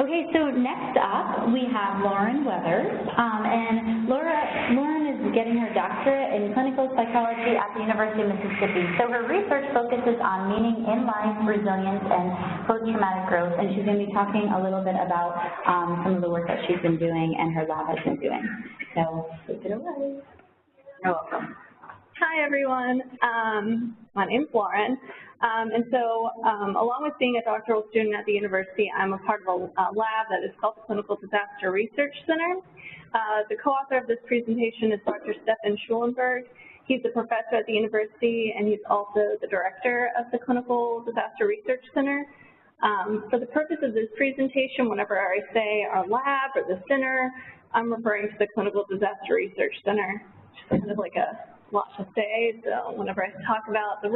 Okay, so next up we have Lauren Weathers, and Lauren is getting her doctorate in clinical psychology at the University of Mississippi. So her research focuses on meaning in life, resilience, and post-traumatic growth, and she's going to be talking a little bit about some of the work that she's been doing and her lab has been doing. So take it away. You're welcome. Hi, everyone. My name's Lauren. Along with being a doctoral student at the university, I'm a part of a lab that is called the Clinical Disaster Research Center. The co-author of this presentation is Dr. Stefan Schulenberg. He's a professor at the university, and he's also the director of the Clinical Disaster Research Center. For the purpose of this presentation, whenever I say our lab or the center, I'm referring to the Clinical Disaster Research Center, which is kind of like a lot to say, so whenever I talk about the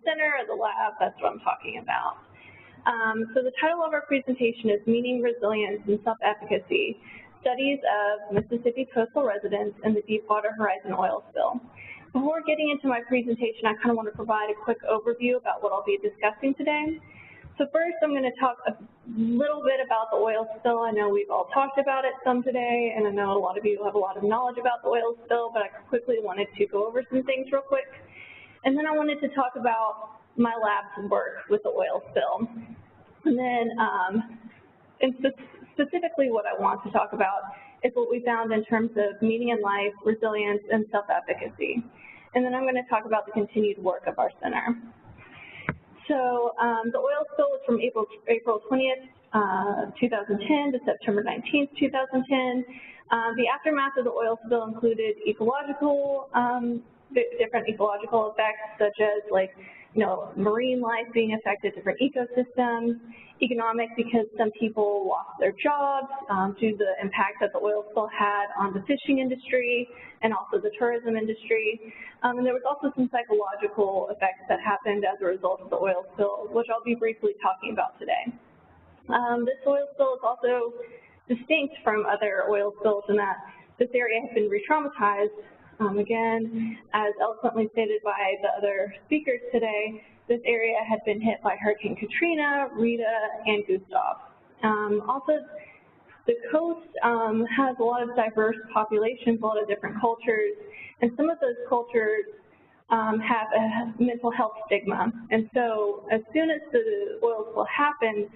center or the lab, that's what I'm talking about. So the title of our presentation is Meaning, Resilience, and Self-Efficacy, Studies of Mississippi Coastal Residents and the Deepwater Horizon Oil Spill. Before getting into my presentation, I kind of want to provide a quick overview about what I'll be discussing today. So first, I'm going to talk a little bit about the oil spill. I know we've all talked about it some today, and I know a lot of you have a lot of knowledge about the oil spill, but I quickly wanted to go over some things real quick. And then I wanted to talk about my lab's work with the oil spill. And then, specifically what I want to talk about is what we found in terms of meaning in life, resilience, and self-efficacy. And then I'm going to talk about the continued work of our center. So the oil spill was from April 20th, 2010 to September 19th, 2010. The aftermath of the oil spill included different ecological effects, such as marine life being affected, different ecosystems, economic because some people lost their jobs due to the impact that the oil spill had on the fishing industry and also the tourism industry. And there was also some psychological effects that happened as a result of the oil spill, which I'll be briefly talking about today. This oil spill is also distinct from other oil spills in that this area has been re-traumatized. Again, as eloquently stated by the other speakers today, this area had been hit by Hurricane Katrina, Rita, and Gustav. Also, the coast has a lot of diverse populations, a lot of different cultures, and some of those cultures have a mental health stigma. And so as soon as the oil spill happened,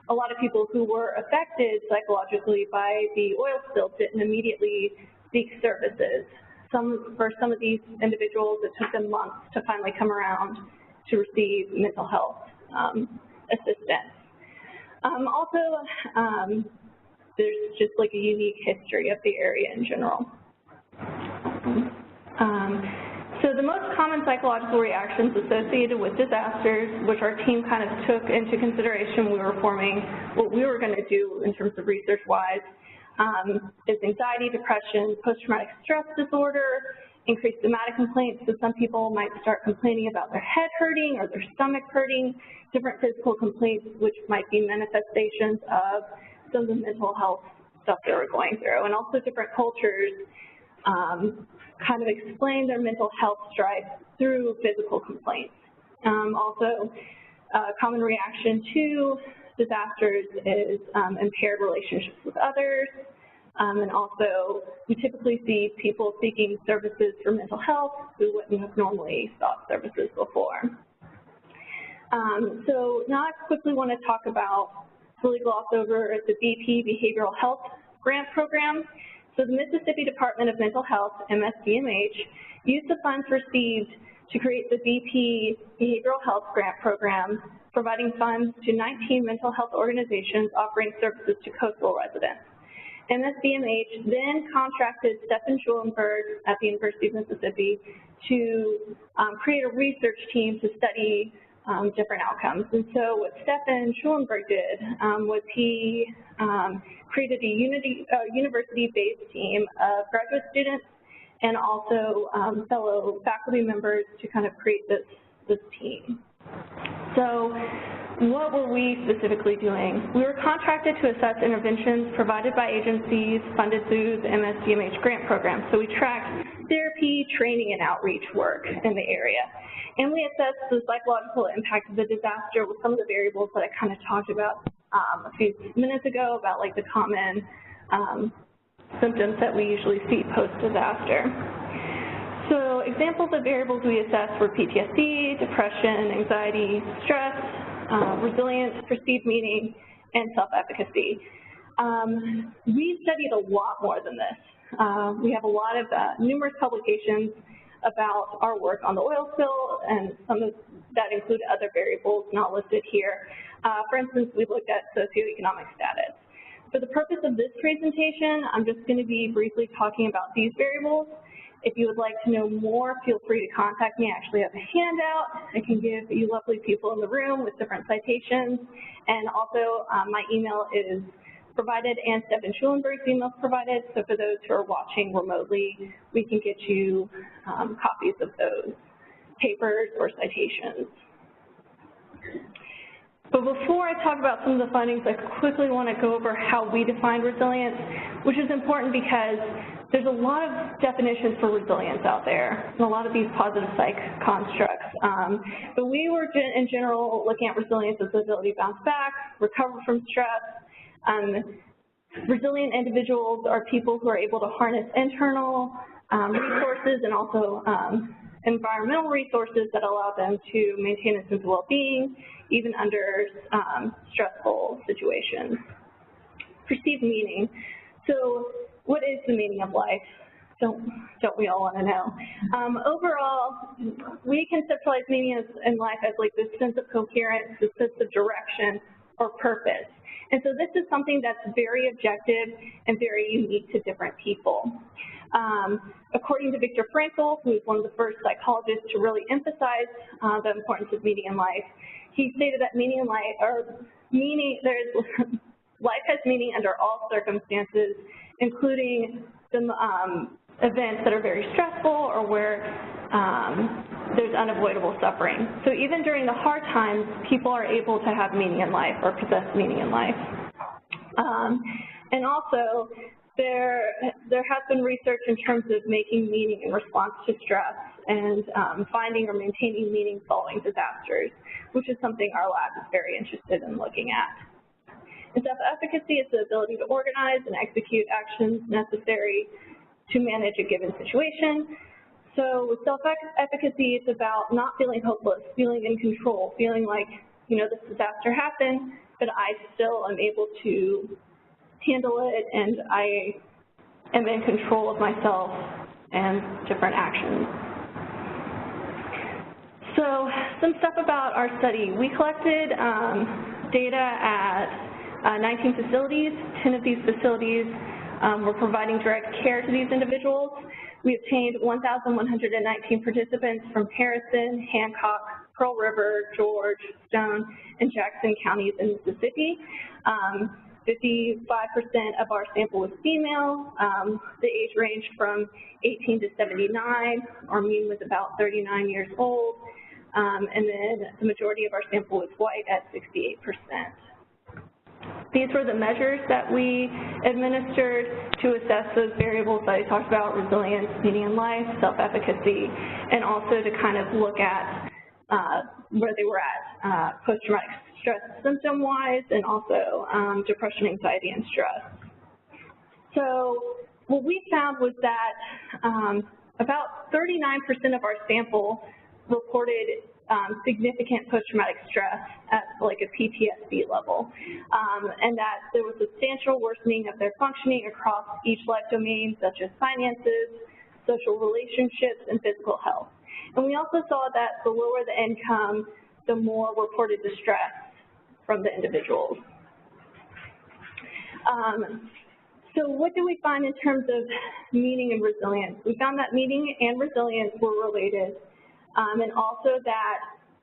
a lot of people who were affected psychologically by the oil spill didn't immediately seek services. For some of these individuals, it took them months to finally come around to receive mental health assistance. There's just like a unique history of the area in general. So the most common psychological reactions associated with disasters, which our team kind of took into consideration when we were forming what we were going to do in terms of research-wise, is anxiety, depression, post-traumatic stress disorder, increased somatic complaints. So some people might start complaining about their head hurting or their stomach hurting, different physical complaints, which might be manifestations of some of the mental health stuff they were going through. And also different cultures kind of explain their mental health strife through physical complaints. Also, a common reaction to disasters is impaired relationships with others, and also we typically see people seeking services for mental health who wouldn't have normally sought services before. So now I quickly want to talk about, really gloss over the BP Behavioral Health Grant Program. So the Mississippi Department of Mental Health, MSDMH, used the funds received to create the BP Behavioral Health Grant Program, providing funds to 19 mental health organizations offering services to coastal residents. MSDMH then contracted Stefan Schulenberg at the University of Mississippi to create a research team to study different outcomes. And so what Stefan Schulenberg did was he created a university-based team of graduate students and also fellow faculty members to kind of create this team. So what were we specifically doing? We were contracted to assess interventions provided by agencies funded through the MSDMH grant program. So we tracked therapy, training, and outreach work in the area. And we assessed the psychological impact of the disaster with some of the variables that I kind of talked about a few minutes ago about like the common symptoms that we usually see post-disaster. So examples of variables we assessed were PTSD, depression, anxiety, stress, resilience, perceived meaning, and self-efficacy. We studied a lot more than this. We have a lot of numerous publications about our work on the oil spill, and some of that include other variables not listed here. For instance, we looked at socioeconomic status. For the purpose of this presentation, I'm just going to be briefly talking about these variables. If you would like to know more, feel free to contact me. I actually have a handout I can give you lovely people in the room with different citations. And also, my email is provided, and Stefan Schulenberg's email is provided. So for those who are watching remotely, we can get you copies of those papers or citations. But before I talk about some of the findings, I quickly want to go over how we define resilience, which is important because there's a lot of definitions for resilience out there, and a lot of these positive psych constructs. But we were, in general, looking at resilience as the ability to bounce back, recover from stress. Resilient individuals are people who are able to harness internal resources and also environmental resources that allow them to maintain a sense of well-being, even under stressful situations. Perceived meaning. So what is the meaning of life? Don't we all want to know? Overall, we conceptualize meaning in life as like this sense of coherence, this sense of direction or purpose. And so this is something that's very objective and very unique to different people. According to Viktor Frankl, who is one of the first psychologists to really emphasize the importance of meaning in life, he stated that meaning in life, life has meaning under all circumstances, including the events that are very stressful or where there's unavoidable suffering. So even during the hard times, people are able to have meaning in life or possess meaning in life. And also, there has been research in terms of making meaning in response to stress and finding or maintaining meaning following disasters, which is something our lab is very interested in looking at. And self-efficacy is the ability to organize and execute actions necessary to manage a given situation. So with self-efficacy, it's about not feeling hopeless, feeling in control, feeling like, you know, this disaster happened, but I still am able to handle it, and I am in control of myself and different actions. So some stuff about our study. We collected data at 19 facilities. 10 of these facilities were providing direct care to these individuals. We obtained 1,119 participants from Harrison, Hancock, Pearl River, George, Stone, and Jackson counties in Mississippi. 55% of our sample was female. The age ranged from 18 to 79. Our mean was about 39 years old. And then the majority of our sample was white at 68%. These were the measures that we administered to assess those variables that I talked about: resilience, meaning in life, self-efficacy, and also to kind of look at where they were at post-traumatic stress symptom-wise, and also depression, anxiety, and stress. So what we found was that about 39% of our sample reported significant post-traumatic stress at like a PTSD level, and that there was substantial worsening of their functioning across each life domain, such as finances, social relationships, and physical health. And we also saw that the lower the income, the more reported distress from the individuals. So what do we find in terms of meaning and resilience? We found that meaning and resilience were related, and also that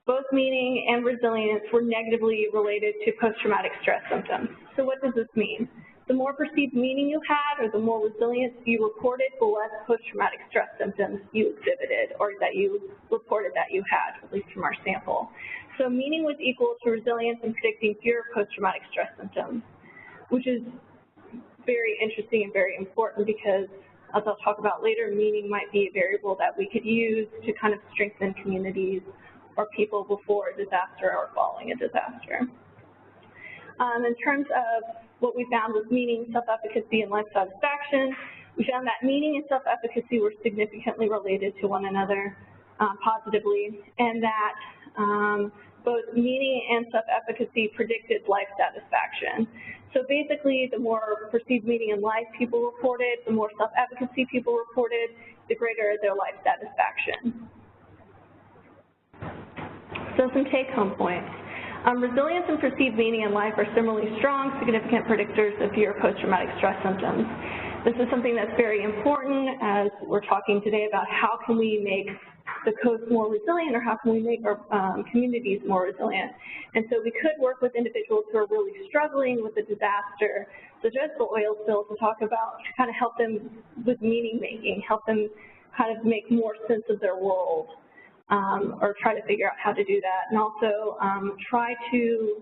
both meaning and resilience were negatively related to post-traumatic stress symptoms. So what does this mean? The more perceived meaning you had, or the more resilience you reported, the less post-traumatic stress symptoms you exhibited, or that you reported that you had, at least from our sample. So meaning was equal to resilience in predicting fewer post-traumatic stress symptoms, which is very interesting and very important because, as I'll talk about later, meaning might be a variable that we could use to kind of strengthen communities or people before a disaster or following a disaster. In terms of what we found with meaning, self-efficacy, and life satisfaction, we found that meaning and self-efficacy were significantly related to one another positively, and that both meaning and self-efficacy predicted life satisfaction. So basically, the more perceived meaning in life people reported, the more self-efficacy people reported, the greater their life satisfaction. So some take-home points. Resilience and perceived meaning in life are similarly strong, significant predictors of fear post-traumatic stress symptoms. This is something that's very important as we're talking today about how can we make the coast more resilient, or how can we make our communities more resilient. And so we could work with individuals who are really struggling with a disaster, such as the oil spill, to talk about, to kind of help them with meaning making, help them kind of make more sense of their world, or try to figure out how to do that. And also try to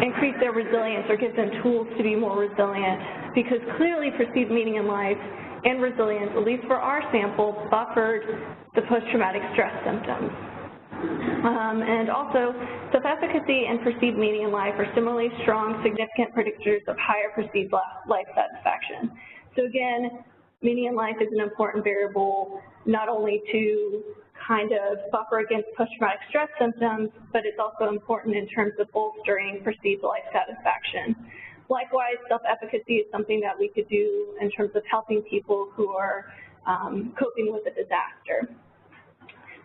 increase their resilience or give them tools to be more resilient, because clearly perceived meaning in life and resilience, at least for our sample, buffered the post-traumatic stress symptoms. And also, self-efficacy and perceived meaning in life are similarly strong, significant predictors of higher perceived life satisfaction. So again, meaning in life is an important variable, not only to kind of buffer against post-traumatic stress symptoms, but it's also important in terms of bolstering perceived life satisfaction. Likewise, self-efficacy is something that we could do in terms of helping people who are coping with a disaster.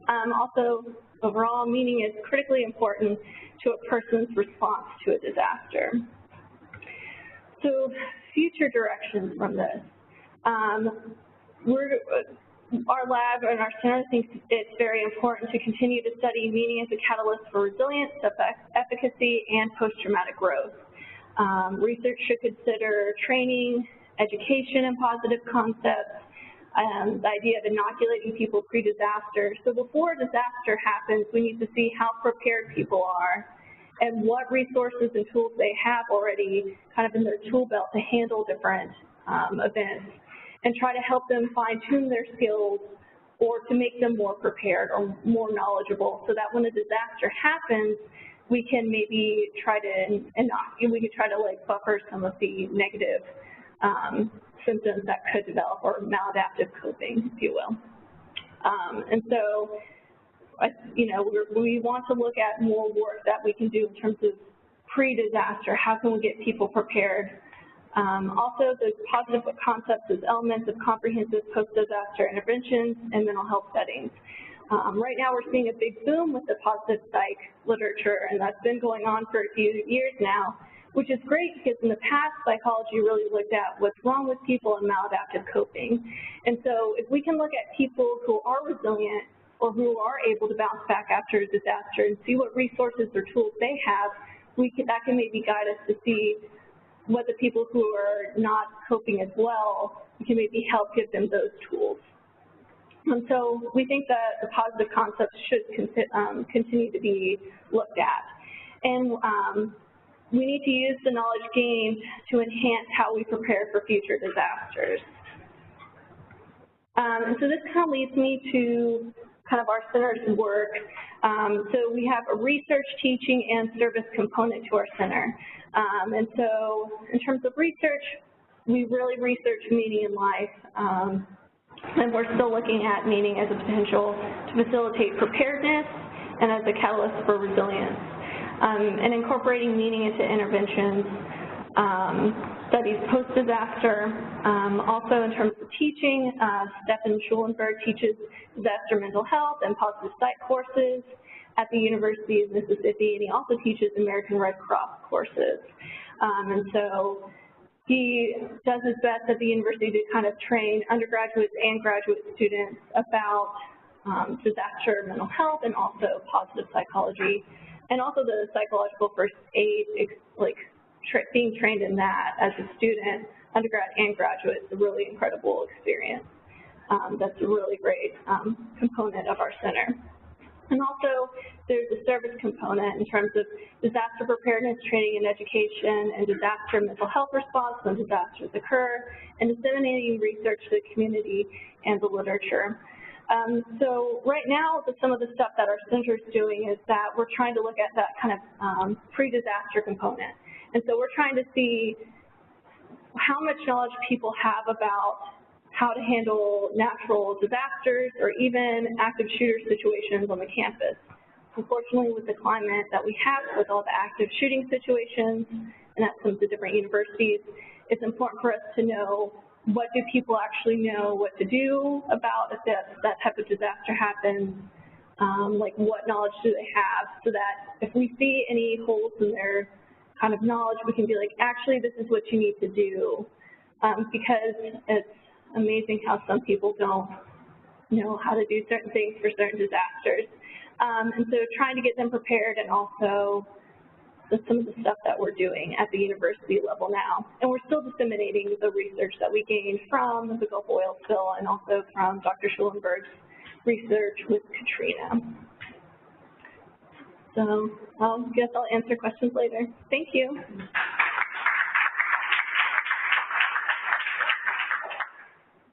Also, overall, meaning is critically important to a person's response to a disaster. So, future directions from this. Our lab and our center thinks it's very important to continue to study meaning as a catalyst for resilience, self-efficacy, and post-traumatic growth. Research should consider training, education, and positive concepts, the idea of inoculating people pre-disaster. So before a disaster happens, we need to see how prepared people are and what resources and tools they have already kind of in their tool belt to handle different events, and try to help them fine-tune their skills or to make them more prepared or more knowledgeable, so that when a disaster happens, we can maybe try to like buffer some of the negative symptoms that could develop, or maladaptive coping, if you will. And so, we want to look at more work that we can do in terms of pre-disaster. How can we get people prepared? Also, the positive concepts as elements of comprehensive post-disaster interventions and mental health settings. Right now, we're seeing a big boom with the positive psych literature, and that's been going on for a few years now, which is great because in the past, psychology really looked at what's wrong with people and maladaptive coping. And so if we can look at people who are resilient or who are able to bounce back after a disaster and see what resources or tools they have, that can maybe guide us to see what the people who are not coping as well, we can maybe help give them those tools. And so we think that the positive concepts should continue to be looked at. And we need to use the knowledge gained to enhance how we prepare for future disasters. And so this kind of leads me to kind of our center's work. So we have a research, teaching, and service component to our center. And so in terms of research, we really research meaning in life. And we're still looking at meaning as a potential to facilitate preparedness and as a catalyst for resilience. And incorporating meaning into interventions, studies post-disaster. Also in terms of teaching, Stefan Schulenberg teaches disaster mental health and positive psych courses at the University of Mississippi, and he also teaches American Red Cross courses. And so he does his best at the university to kind of train undergraduates and graduate students about disaster mental health and also positive psychology, and also the psychological first aid, being trained in that as a student, undergrad and graduate, is a really incredible experience. That's a really great component of our center. And also, there's a service component in terms of disaster preparedness, training and education, and disaster mental health response when disasters occur, and disseminating research to the community and the literature. So right now, some of the stuff that our center is doing is that we're trying to look at that kind of pre-disaster component. And so we're trying to see how much knowledge people have about how to handle natural disasters or even active shooter situations on the campus. Unfortunately, with the climate that we have, with all the active shooting situations, and at some of the different universities, it's important for us to know what do people actually know what to do about if that type of disaster happens, like what knowledge do they have, so that if we see any holes in their kind of knowledge, we can be like, actually, this is what you need to do, because it's amazing how some people don't know how to do certain things for certain disasters. And so trying to get them prepared, and also some of the stuff that we're doing at the university level now. And we're still disseminating the research that we gained from the Gulf oil spill and also from Dr. Schulenberg's research with Katrina. So I guess I'll answer questions later. Thank you.